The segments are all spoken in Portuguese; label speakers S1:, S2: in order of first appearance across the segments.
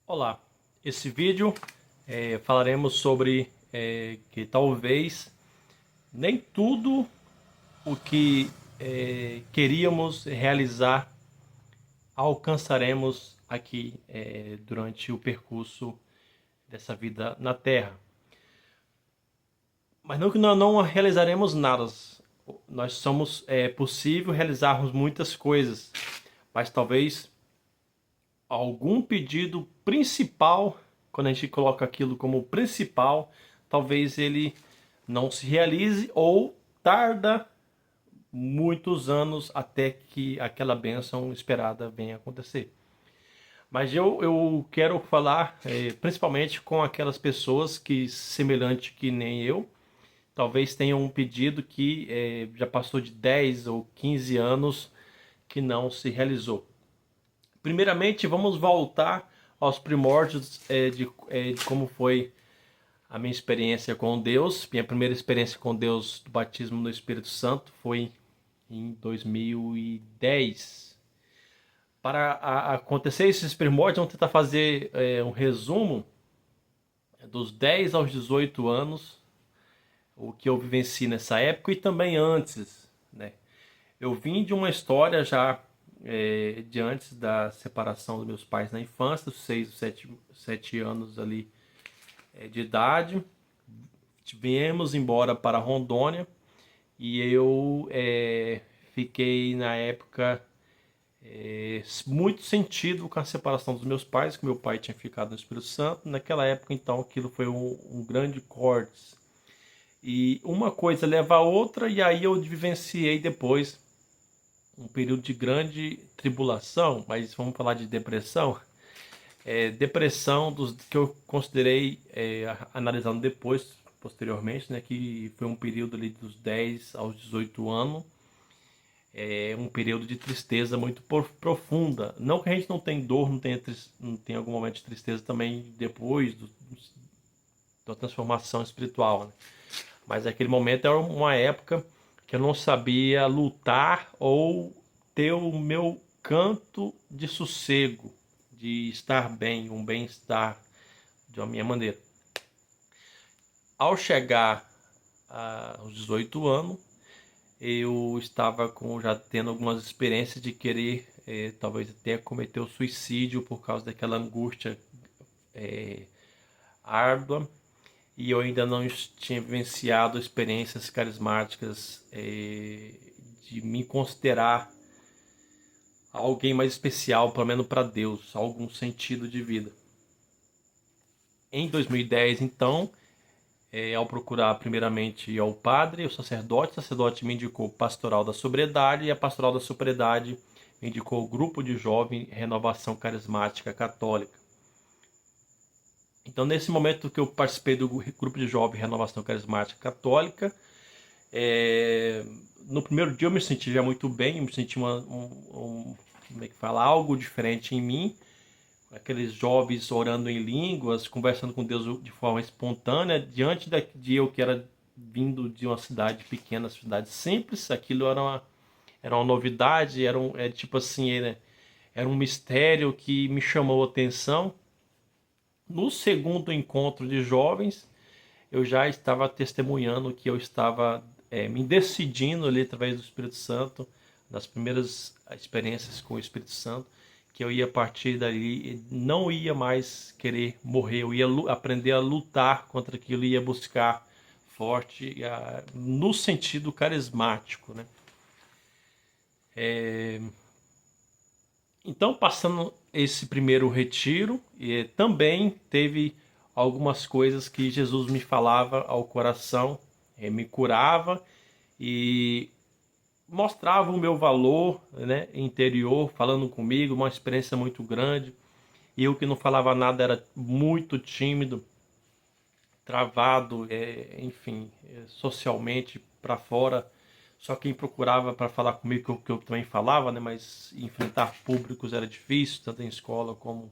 S1: Olá, esse vídeo falaremos sobre que talvez nem tudo o que queríamos realizar alcançaremos aqui durante o percurso dessa vida na Terra. Mas não que nós não realizaremos nada. Nós somos possível realizarmos muitas coisas, mas talvez algum pedido principal, quando a gente coloca aquilo como principal, talvez ele não se realize ou tarda muitos anos até que aquela bênção esperada venha acontecer. Mas eu quero falar principalmente com aquelas pessoas que, semelhante que nem eu, talvez tenham um pedido que já passou de 10 ou 15 anos que não se realizou. Primeiramente, vamos voltar aos primórdios de como foi a minha experiência com Deus. Minha primeira experiência com Deus do batismo no Espírito Santo foi em 2010. Para acontecer esses primórdios, vamos tentar fazer um resumo dos 10 aos 18 anos, o que eu vivenci nessa época e também antes, né? Eu vim de uma história já de antes da separação dos meus pais na infância, dos 6, 7 anos ali de idade. Viemos embora para Rondônia e eu fiquei na época muito sentido com a separação dos meus pais, que meu pai tinha ficado no Espírito Santo. Naquela época, então, aquilo foi um grande corte. E uma coisa leva a outra, e aí eu vivenciei depois um período de grande tribulação, mas vamos falar de depressão. Depressão que eu considerei, analisando depois, posteriormente, né, que foi um período ali dos 10 aos 18 anos, um período de tristeza muito profunda. Não que a gente não tem dor, não tem algum momento de tristeza também depois da transformação espiritual, né? Mas aquele momento era uma época que eu não sabia lutar ou ter o meu canto de sossego, de estar bem, um bem-estar de uma minha maneira. Ao chegar aos 18 anos, eu estava já tendo algumas experiências de querer, talvez até cometer o suicídio por causa daquela angústia árdua, e eu ainda não tinha vivenciado experiências carismáticas de me considerar alguém mais especial, pelo menos para Deus, algum sentido de vida. Em 2010, então, ao procurar primeiramente ao padre, o sacerdote me indicou Pastoral da Sobriedade, e a Pastoral da Sobriedade me indicou o Grupo de Jovem Renovação Carismática Católica. Então, nesse momento que eu participei do Grupo de Jovem Renovação Carismática Católica, no primeiro dia eu me senti já muito bem, eu me senti como é que fala, algo diferente em mim, aqueles jovens orando em línguas, conversando com Deus de forma espontânea, diante de eu que era vindo de uma cidade pequena, cidade simples. Aquilo era uma novidade, tipo assim, era um mistério que me chamou a atenção. No segundo encontro de jovens, eu já estava testemunhando que eu estava me decidindo ali através do Espírito Santo, das primeiras experiências com o Espírito Santo, que eu ia a partir dali, não ia mais querer morrer, eu ia aprender a lutar contra aquilo, ia buscar forte no sentido carismático, né? Então, passando esse primeiro retiro, também teve algumas coisas que Jesus me falava ao coração, me curava e mostrava o meu valor, né, interior, falando comigo, uma experiência muito grande. E eu que não falava nada era muito tímido, travado, enfim, socialmente para fora. Só quem procurava para falar comigo, que eu também falava, né, mas enfrentar públicos era difícil, tanto em escola como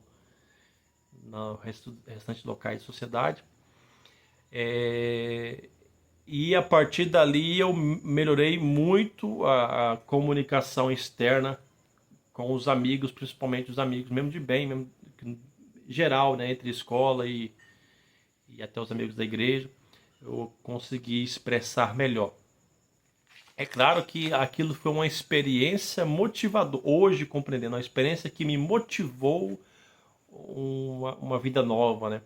S1: no restante locais de sociedade. E a partir dali eu melhorei muito a comunicação externa com os amigos, principalmente os amigos mesmo de bem, mesmo geral, né, entre escola e até os amigos da igreja, eu consegui expressar melhor. É claro que aquilo foi uma experiência motivadora, hoje compreendendo, uma experiência que me motivou uma vida nova, né?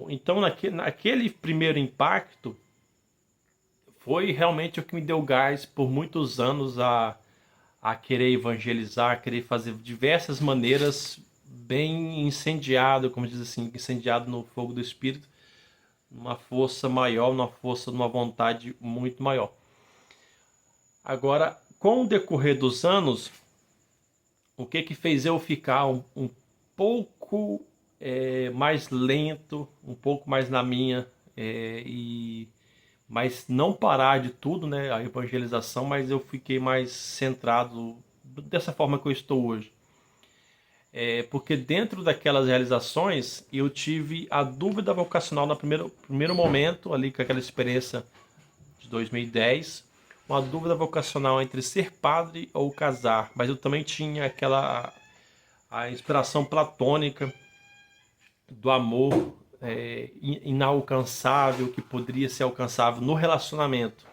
S1: Então, naquele primeiro impacto, foi realmente o que me deu gás por muitos anos a querer evangelizar, a querer fazer diversas maneiras, bem incendiado, como diz assim, incendiado no fogo do Espírito, uma força maior, uma força, uma vontade muito maior. Agora, com o decorrer dos anos, o que que fez eu ficar um pouco mais lento, um pouco mais na minha, mas não parar de tudo, né, a evangelização, mas eu fiquei mais centrado dessa forma que eu estou hoje. Porque dentro daquelas realizações eu tive a dúvida vocacional no primeiro momento, ali com aquela experiência de 2010, uma dúvida vocacional entre ser padre ou casar, mas eu também tinha a inspiração platônica do amor inalcançável, que poderia ser alcançável no relacionamento.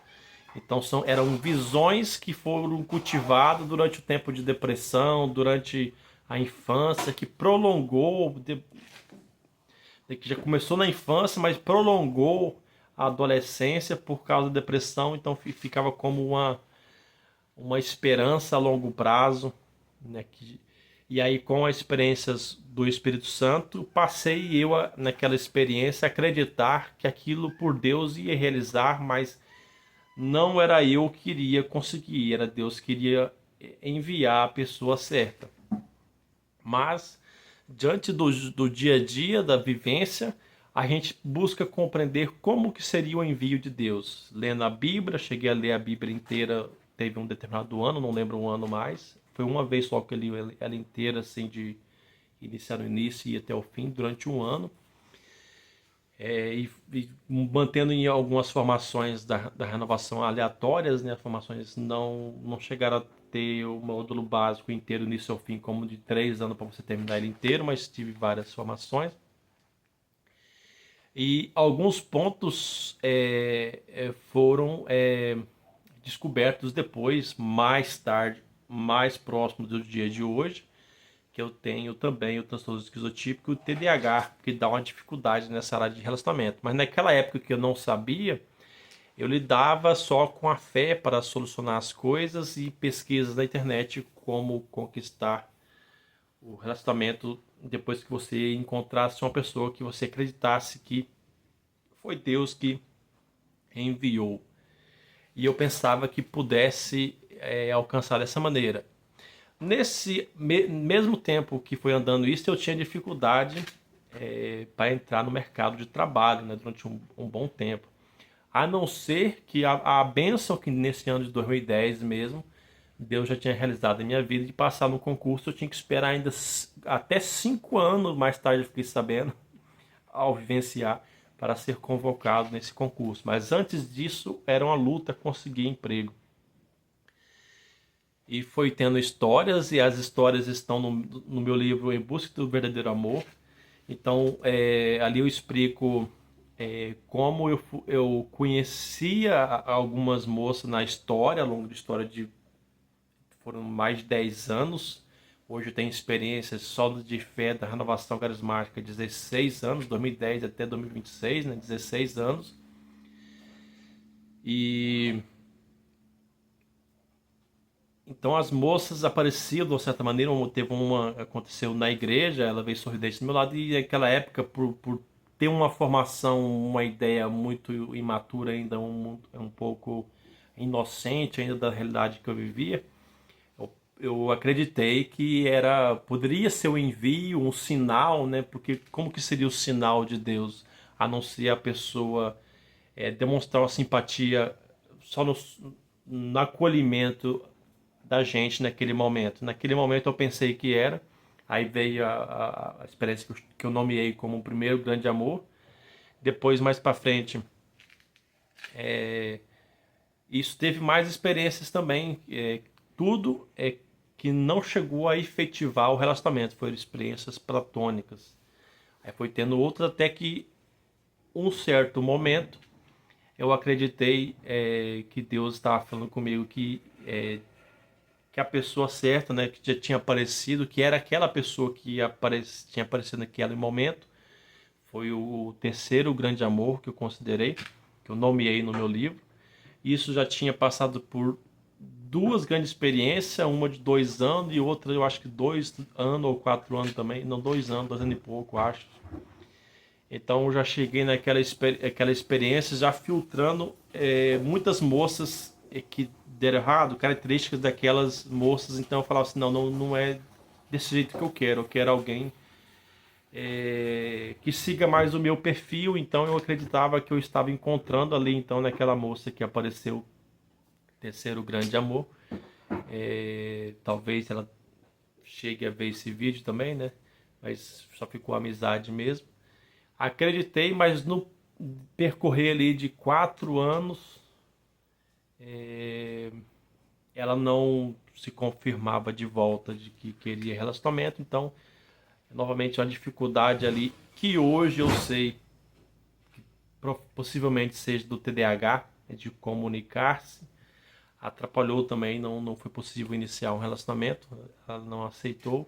S1: Então eram visões que foram cultivadas durante o tempo de depressão, durante a infância, que prolongou, que já começou na infância, mas prolongou a adolescência por causa da depressão, então ficava como uma esperança a longo prazo, né? E aí, com as experiências do Espírito Santo, passei naquela experiência, a acreditar que aquilo por Deus ia realizar, mas não era eu que iria conseguir, era Deus que iria enviar a pessoa certa. Mas, diante do dia a dia, da vivência, a gente busca compreender como que seria o envio de Deus. Lendo a Bíblia, cheguei a ler a Bíblia inteira, teve um determinado ano, não lembro um ano mais. Foi uma vez só que eu li ela inteira, assim, de iniciar no início e ir até o fim, durante um ano. E mantendo em algumas formações da renovação aleatórias, né? Formações não chegaram a ter o módulo básico inteiro, início ao fim, como de 3 anos para você terminar ele inteiro, mas tive várias formações. E alguns pontos foram descobertos depois, mais tarde, mais próximo do dia de hoje, que eu tenho também o transtorno esquizotípico e o TDAH, que dá uma dificuldade nessa área de relacionamento. Mas naquela época que eu não sabia, eu lidava só com a fé para solucionar as coisas e pesquisas na internet como conquistar o relacionamento depois que você encontrasse uma pessoa que você acreditasse que foi Deus que enviou. E eu pensava que pudesse alcançar dessa maneira. Nesse mesmo tempo que foi andando isso, eu tinha dificuldade para entrar no mercado de trabalho, né, durante um bom tempo. A não ser que a bênção que nesse ano de 2010 mesmo, Deus já tinha realizado em minha vida, de passar no concurso, eu tinha que esperar ainda até 5 anos mais tarde, eu fiquei sabendo, ao vivenciar, para ser convocado nesse concurso. Mas antes disso, era uma luta conseguir emprego. E foi tendo histórias, e as histórias estão no meu livro Em Busca do Verdadeiro Amor. Então, ali eu explico como eu conhecia algumas moças na história, ao longo da história foram mais de 10 anos. Hoje eu tenho experiências só de fé da renovação carismática, 16 anos, 2010 até 2026, né? 16 anos. E então as moças apareciam de uma certa maneira, teve uma aconteceu na igreja, ela veio sorridente do meu lado e naquela época por ter uma formação, uma ideia muito imatura ainda, um pouco inocente ainda da realidade que eu vivia, eu acreditei que poderia ser um envio, um sinal, né? Porque como que seria o sinal de Deus, a não ser a pessoa demonstrar uma simpatia só no acolhimento da gente naquele momento. Naquele momento eu pensei que era, aí veio a experiência que eu nomeei como o primeiro grande amor. Depois, mais para frente, isso teve mais experiências também. Tudo que não chegou a efetivar o relacionamento, foram experiências platônicas. Aí foi tendo outras até que um certo momento eu acreditei que Deus estava falando comigo que a pessoa certa, né, que já tinha aparecido, que era aquela pessoa que tinha aparecido naquele momento, foi o terceiro grande amor que eu considerei, que eu nomeei no meu livro. Isso já tinha passado por duas grandes experiências, uma de 2 anos e outra eu acho que 2 anos ou 4 anos também, não 2 anos, 2 anos e pouco, acho. Então eu já cheguei aquela experiência já filtrando muitas moças que deram errado, características daquelas moças. Então eu falava assim, não é desse jeito que eu quero alguém que siga mais o meu perfil. Então eu acreditava que eu estava encontrando ali então naquela moça que apareceu, terceiro grande amor. Talvez ela chegue a ver esse vídeo também, né? Mas só ficou amizade mesmo. Acreditei, mas no percorrer ali de 4 anos, ela não se confirmava de volta de que queria relacionamento. Então, novamente, uma dificuldade ali que hoje eu sei que possivelmente seja do TDAH, de comunicar-se. Atrapalhou também, não foi possível iniciar um relacionamento, ela não aceitou.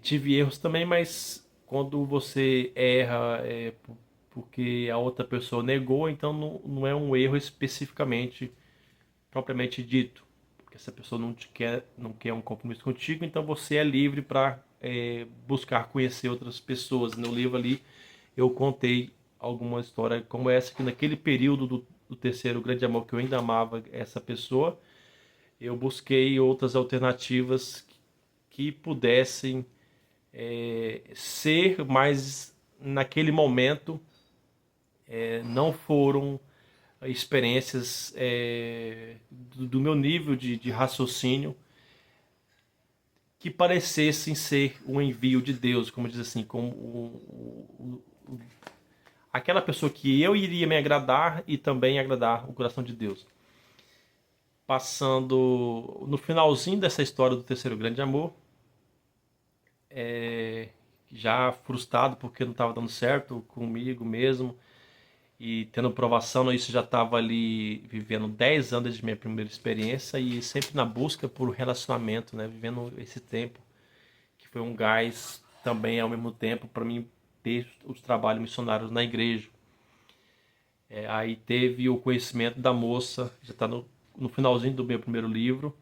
S1: Tive erros também, mas quando você erra porque a outra pessoa negou, então não é um erro especificamente propriamente dito, porque essa pessoa não quer um compromisso contigo, então você é livre para buscar conhecer outras pessoas. No livro ali eu contei alguma história como essa, que naquele período do terceiro grande amor, que eu ainda amava essa pessoa, eu busquei outras alternativas que pudessem ser, mas naquele momento não foram experiências do meu nível de raciocínio que parecessem ser um envio de Deus, como diz assim, como aquela pessoa que eu iria me agradar e também agradar o coração de Deus. Passando no finalzinho dessa história do terceiro grande amor, já frustrado porque não estava dando certo comigo mesmo e tendo provação, isso já estava ali vivendo 10 anos de minha primeira experiência e sempre na busca por relacionamento, né? Vivendo esse tempo que foi um gás também ao mesmo tempo para mim ter os trabalhos missionários na igreja. Aí teve o conhecimento da moça, já está no finalzinho do meu primeiro livro,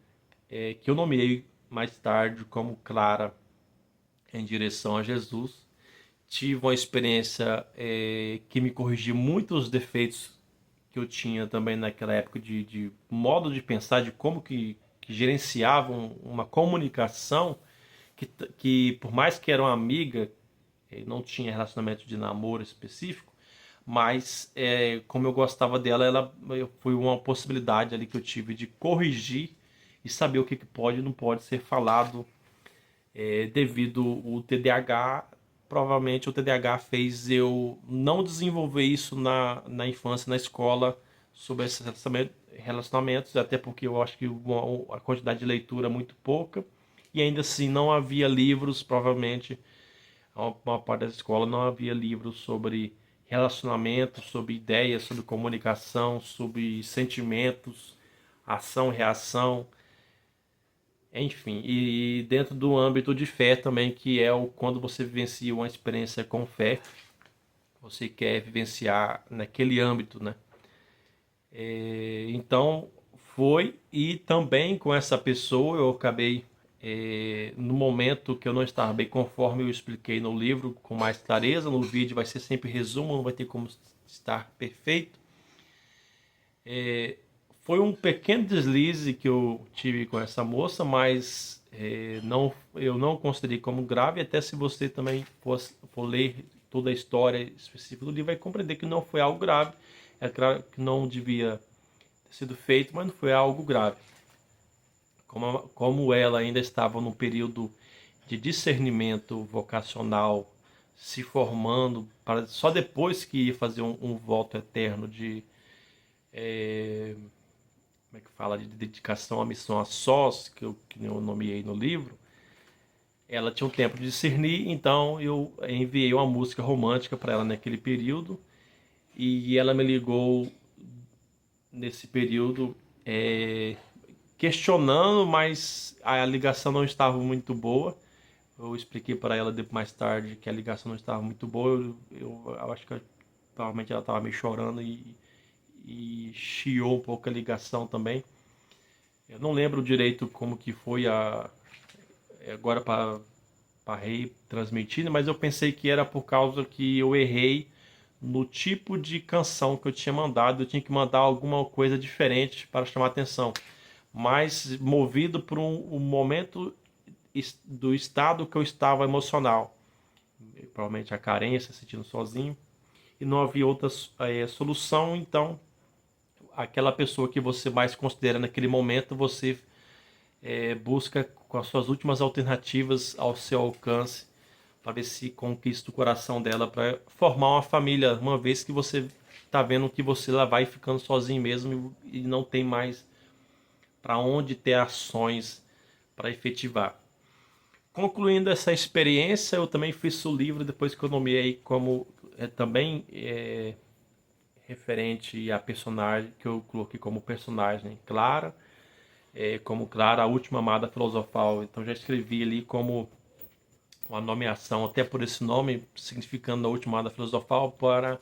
S1: que eu nomeei mais tarde como Clara em direção a Jesus. Tive uma experiência que me corrigiu muitos defeitos que eu tinha também naquela época de modo de pensar, de como que gerenciavam uma comunicação que por mais que era uma amiga, não tinha relacionamento de namoro específico, mas como eu gostava dela, ela foi uma possibilidade ali que eu tive de corrigir e saber o que pode e não pode ser falado devido ao TDAH. Provavelmente o TDAH fez eu não desenvolver isso na infância, na escola, sobre esses relacionamentos, até porque eu acho que a quantidade de leitura é muito pouca, e ainda assim não havia livros, provavelmente, uma parte da escola não havia livros sobre relacionamento, sobre ideias, sobre comunicação, sobre sentimentos, ação, reação. Enfim, e dentro do âmbito de fé também, que é quando você vivencia uma experiência com fé, você quer vivenciar naquele âmbito, né? Então foi, e também com essa pessoa eu acabei, no momento que eu não estava bem, conforme eu expliquei no livro com mais clareza, no vídeo vai ser sempre resumo, não vai ter como estar perfeito. Foi um pequeno deslize que eu tive com essa moça, mas eu não considerei como grave. Até se você também for ler toda a história específica do livro, vai compreender que não foi algo grave. É claro que não devia ter sido feito, mas não foi algo grave. Como ela ainda estava num período de discernimento vocacional, se formando, só depois que ia fazer um voto eterno como é que fala, de dedicação à missão a sós, que eu nomeei no livro, ela tinha um tempo de discernir, então eu enviei uma música romântica para ela naquele período, e ela me ligou nesse período é, questionando, mas a ligação não estava muito boa. Eu expliquei para ela mais tarde que a ligação não estava muito boa. Eu acho que provavelmente ela estava meio chorando e chiou um pouco a ligação também. Eu não lembro direito como que foi agora para retransmitir, mas eu pensei que era por causa que eu errei no tipo de canção que eu tinha mandado. Eu tinha que mandar alguma coisa diferente para chamar atenção, mas movido por um momento do estado que eu estava emocional, provavelmente a carência, sentindo sozinho, e não havia outra solução. Então aquela pessoa que você mais considera naquele momento, você busca com as suas últimas alternativas ao seu alcance para ver se conquista o coração dela para formar uma família, uma vez que você está vendo que você lá vai ficando sozinho mesmo e não tem mais para onde ter ações para efetivar. Concluindo essa experiência, eu também fiz o livro depois que eu nomeei como também referente a personagem, que eu coloquei como personagem Clara, como Clara, a última amada filosofal. Então já escrevi ali como uma nomeação, até por esse nome, significando a última amada filosofal, para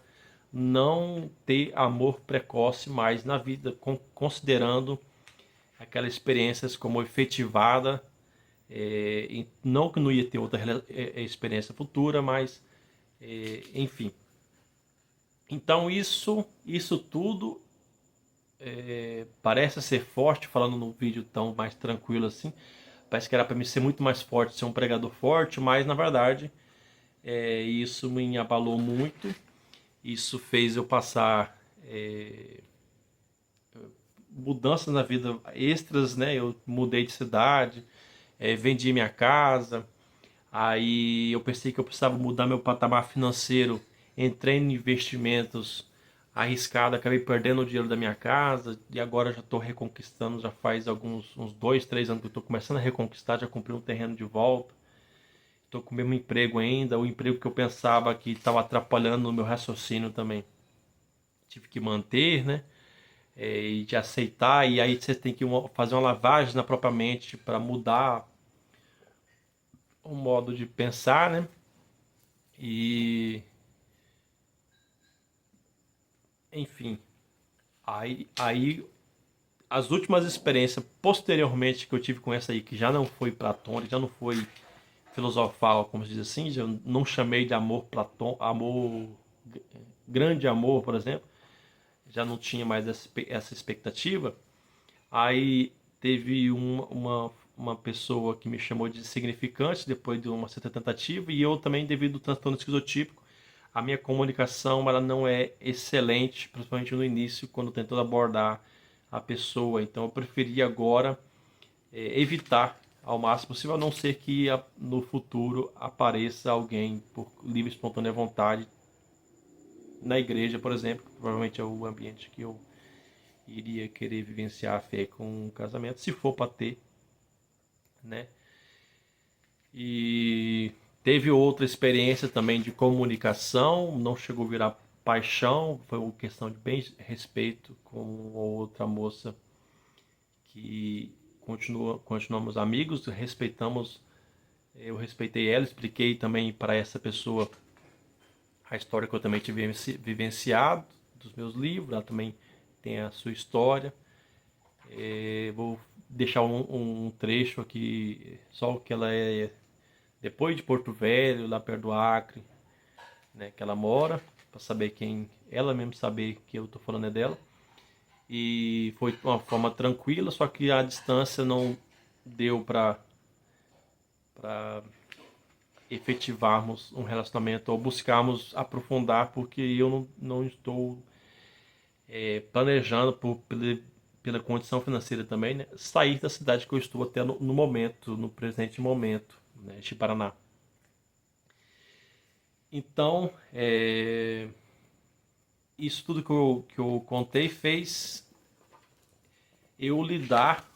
S1: não ter amor precoce mais na vida, considerando aquelas experiências como efetivada. Não que não ia ter outra experiência futura, mas enfim. Então isso tudo parece ser forte, falando no vídeo tão mais tranquilo assim. Parece que era para mim ser muito mais forte, ser um pregador forte, mas na verdade isso me abalou muito. Isso fez eu passar mudanças na vida extras, né? Eu mudei de cidade, vendi minha casa. Aí eu pensei que eu precisava mudar meu patamar financeiro, entrei em investimentos arriscados, acabei perdendo o dinheiro da minha casa e agora já estou reconquistando, já faz uns 2, 3 anos que eu estou começando a reconquistar, já comprei um terreno de volta, estou com o mesmo emprego ainda, o emprego que eu pensava que estava atrapalhando o meu raciocínio também. Tive que manter, né? E de aceitar, e aí você tem que fazer uma lavagem na própria mente para mudar o modo de pensar, né? E enfim, aí as últimas experiências posteriormente que eu tive com essa aí, que já não foi platônica, já não foi filosofal, como se diz assim, já não chamei de amor amor, grande amor, por exemplo, já não tinha mais essa expectativa. Aí teve uma pessoa que me chamou de insignificante depois de uma certa tentativa, e eu também, devido ao transtorno esquizotípico, a minha comunicação ela não é excelente, principalmente no início, quando tentando abordar a pessoa. Então eu preferi agora evitar ao máximo possível, a não ser que no futuro apareça alguém por livre e espontânea vontade na igreja, por exemplo, que provavelmente é o ambiente que eu iria querer vivenciar a fé com um casamento, se for para ter, né? E teve outra experiência também de comunicação, não chegou a virar paixão, foi uma questão de bem respeito com outra moça que continuamos amigos, respeitamos, eu respeitei ela, expliquei também para essa pessoa a história que eu também tive vivenciado dos meus livros, ela também tem a sua história. Vou deixar um trecho aqui, só que ela é depois de Porto Velho, lá perto do Acre, né, que ela mora, para saber quem, ela mesmo saber que eu tô falando é dela. E foi de uma forma tranquila, só que a distância não deu para efetivarmos um relacionamento ou buscarmos aprofundar, porque eu não estou planejando pela condição financeira também, né, sair da cidade que eu estou até no momento, no presente momento, né, de Paraná. Então, isso tudo que eu contei fez eu lidar,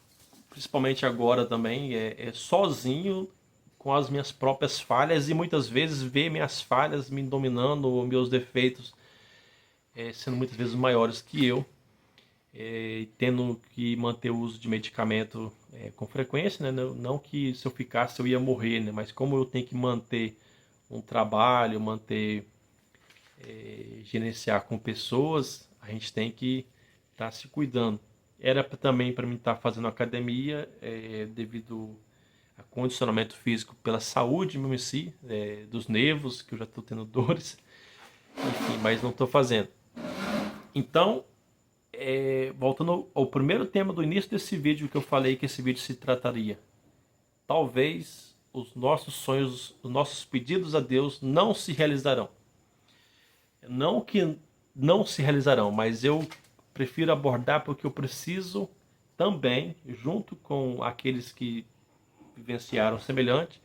S1: principalmente agora também, sozinho com as minhas próprias falhas e muitas vezes ver minhas falhas me dominando, meus defeitos sendo muitas vezes maiores que eu, tendo que manter o uso de medicamento com frequência, né? Não que se eu ficasse eu ia morrer, né? Mas como eu tenho que manter um trabalho, gerenciar com pessoas, a gente tem que estar se cuidando. Era também para mim estar fazendo academia, devido a condicionamento físico pela saúde mesmo em si, dos nervos, que eu já estou tendo dores, enfim, mas não estou fazendo. Então, voltando ao primeiro tema do início desse vídeo, que eu falei que esse vídeo se trataria, talvez os nossos sonhos, os nossos pedidos a Deus não se realizarão. Não que não se realizarão, mas eu prefiro abordar porque eu preciso também, junto com aqueles que vivenciaram semelhante,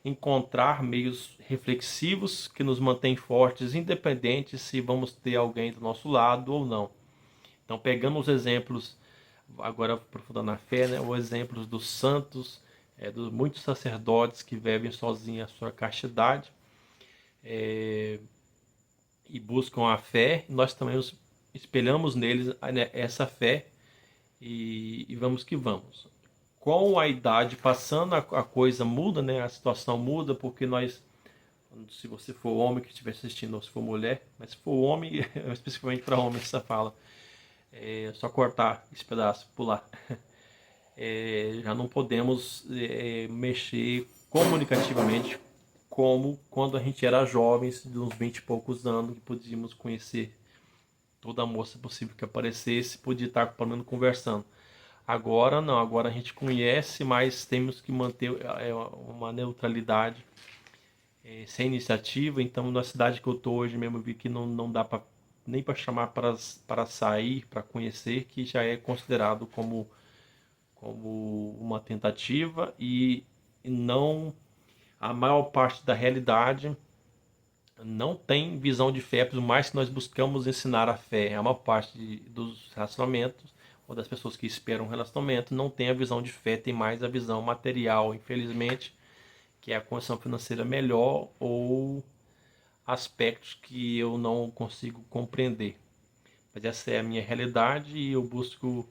S1: encontrar meios reflexivos que nos mantêm fortes, independente se vamos ter alguém do nosso lado ou não. Então, pegando os exemplos, agora aprofundando na fé, né, os exemplos dos santos, dos muitos sacerdotes que vivem sozinhos a sua castidade, e buscam a fé, nós também espelhamos neles essa fé e vamos que vamos. Com a idade passando, a coisa muda, né? A situação muda, porque nós, se você for homem que estiver assistindo, ou se for mulher, mas se for homem, especificamente para homem essa fala, é só cortar esse pedaço, pular. Já não podemos mexer comunicativamente como quando a gente era jovens, de uns 20 e poucos anos, que podíamos conhecer toda a moça possível que aparecesse, podia estar pelo menos conversando. Agora não, agora a gente conhece, mas temos que manter uma neutralidade, sem iniciativa. Então, na cidade que eu estou hoje mesmo, eu vi que não dá nem para chamar para sair, para conhecer, que já é considerado como uma tentativa e não, a maior parte da realidade não tem visão de fé, por mais que nós buscamos ensinar a fé. A maior parte dos relacionamentos ou das pessoas que esperam um relacionamento não tem a visão de fé, tem mais a visão material, infelizmente, que é a condição financeira melhor ou aspectos que eu não consigo compreender. Mas essa é a minha realidade e eu busco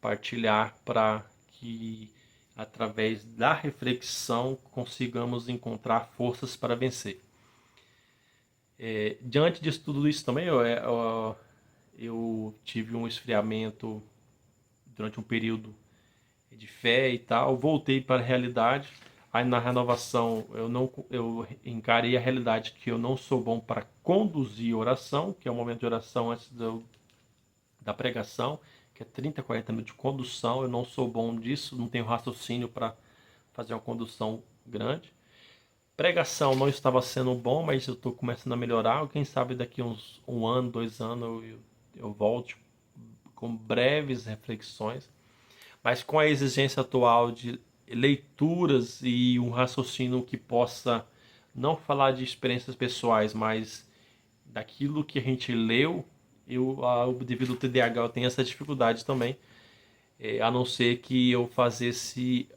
S1: partilhar para que, através da reflexão, consigamos encontrar forças para vencer. Diante disso tudo isso também, eu tive um esfriamento durante um período de fé e tal, voltei para a realidade. Aí na renovação eu encarei a realidade que eu não sou bom para conduzir oração, que é o momento de oração antes da pregação, que é 30, 40 minutos de condução. Eu não sou bom disso, não tenho raciocínio para fazer uma condução grande. Pregação não estava sendo bom, mas eu estou começando a melhorar. Quem sabe daqui uns 1 ano, 2 anos eu volte com breves reflexões. Mas com a exigência atual de leituras e um raciocínio que possa não falar de experiências pessoais, mas daquilo que a gente leu, devido ao TDAH, eu tenho essa dificuldade também, a não ser que eu fizesse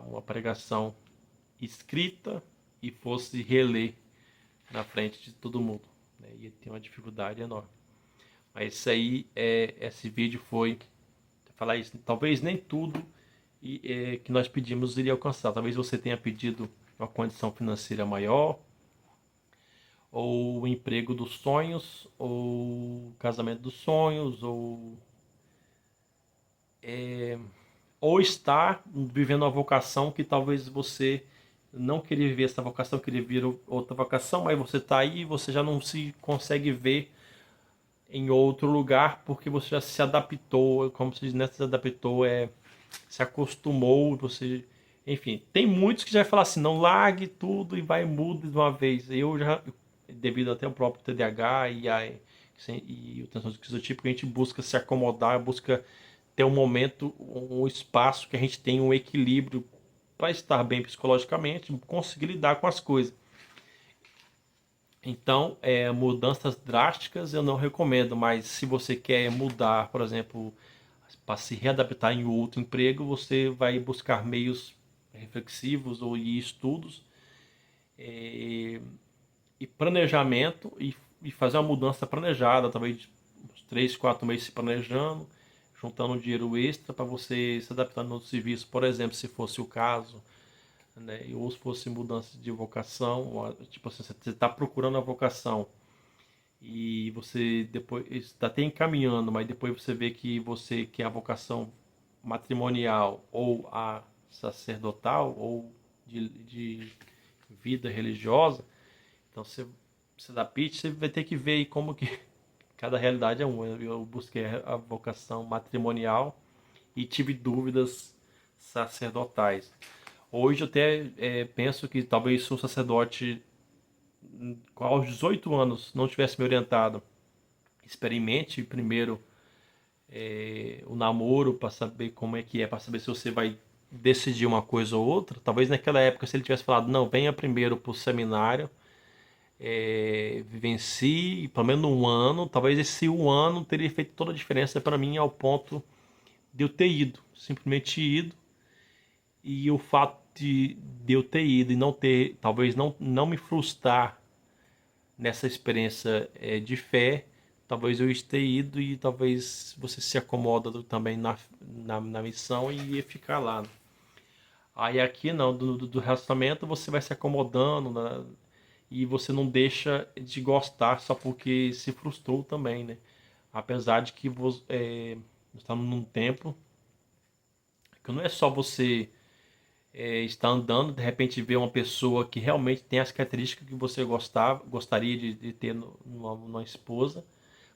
S1: uma pregação escrita e fosse reler na frente de todo mundo, né? Ia ter uma dificuldade enorme. Mas isso aí, esse vídeo foi falar isso. Talvez nem tudo que nós pedimos iria alcançar. Talvez você tenha pedido uma condição financeira maior, ou o emprego dos sonhos, ou o casamento dos sonhos, ou estar vivendo uma vocação que talvez você não queria viver essa vocação, queria viver outra vocação, mas você está aí e você já não se consegue ver em outro lugar porque você já se adaptou, como se diz, né? Se adaptou, se acostumou, você... Enfim, tem muitos que já falam assim, não largue tudo e vai muda de uma vez. Eu já, devido até ao próprio TDAH e o transtorno esquizotípico, a gente busca se acomodar, busca ter um momento, um espaço que a gente tenha um equilíbrio para estar bem psicologicamente, conseguir lidar com as coisas. Então, mudanças drásticas eu não recomendo, mas se você quer mudar, por exemplo, para se readaptar em outro emprego, você vai buscar meios reflexivos ou estudos e planejamento e fazer uma mudança planejada, talvez de uns 3, 4 meses se planejando, juntando um dinheiro extra para você se adaptar no outro serviço, por exemplo, se fosse o caso, né? Ou se fosse mudança de vocação, tipo assim, você está procurando a vocação e você depois está até encaminhando, mas depois você vê que você quer a vocação matrimonial ou a sacerdotal ou de vida religiosa, então você dá pitch, você vai ter que ver aí como que cada realidade é uma. Eu busquei a vocação matrimonial e tive dúvidas sacerdotais. Hoje eu até penso que talvez se um sacerdote aos 18 anos não tivesse me orientado, experimente primeiro o namoro para saber como é, para saber se você vai decidir uma coisa ou outra. Talvez naquela época, se ele tivesse falado, não, venha primeiro para o seminário, vivencie pelo menos um ano, talvez esse um ano teria feito toda a diferença para mim ao ponto de eu ter ido, simplesmente ido, e o fato de eu ter ido e não ter, talvez não me frustrar nessa experiência de fé, talvez eu ter ido e talvez você se acomoda também na missão e ia ficar lá. Aí aqui não, do relacionamento você vai se acomodando, né? E você não deixa de gostar só porque se frustrou também, né? Apesar de que nós estamos num tempo que não é só você estar andando, de repente ver uma pessoa que realmente tem as características que você gostaria de ter numa esposa,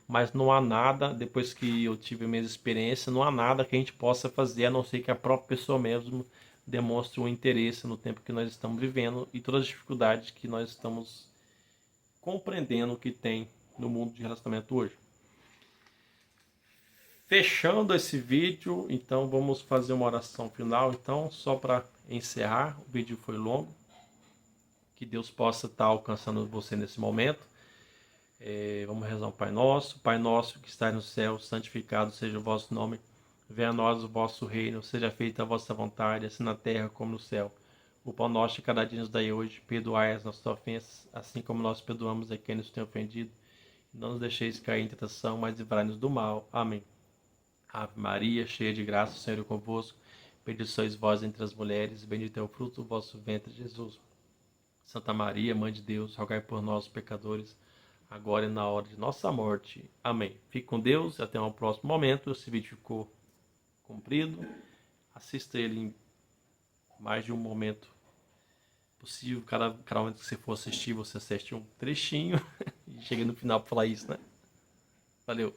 S1: mas não há nada, depois que eu tive a minha experiência, não há nada que a gente possa fazer, a não ser que a própria pessoa mesmo demonstre um interesse no tempo que nós estamos vivendo e todas as dificuldades que nós estamos compreendendo que tem no mundo de relacionamento hoje. Fechando esse vídeo, então vamos fazer uma oração final, então, só para encerrar. O vídeo foi longo, que Deus possa estar alcançando você nesse momento. Vamos rezar um Pai Nosso que está no céu, santificado seja o vosso nome, venha a nós o vosso reino, seja feita a vossa vontade, assim na terra como no céu. O pão nosso de cada dia nos dai hoje, perdoai as nossas ofensas, assim como nós perdoamos a quem nos tem ofendido. Não nos deixeis cair em tentação, mas livrai-nos do mal. Amém. Ave Maria, cheia de graça, o Senhor é convosco. Bendita sois vós entre as mulheres, bendito é o fruto do vosso ventre, Jesus. Santa Maria, Mãe de Deus, rogai por nós, pecadores, agora e na hora de nossa morte. Amém. Fique com Deus e até um próximo momento. Esse vídeo ficou comprido. Assista ele em mais de um momento possível. Cada momento que você for assistir, você assiste um trechinho. E cheguei no final para falar isso, né? Valeu.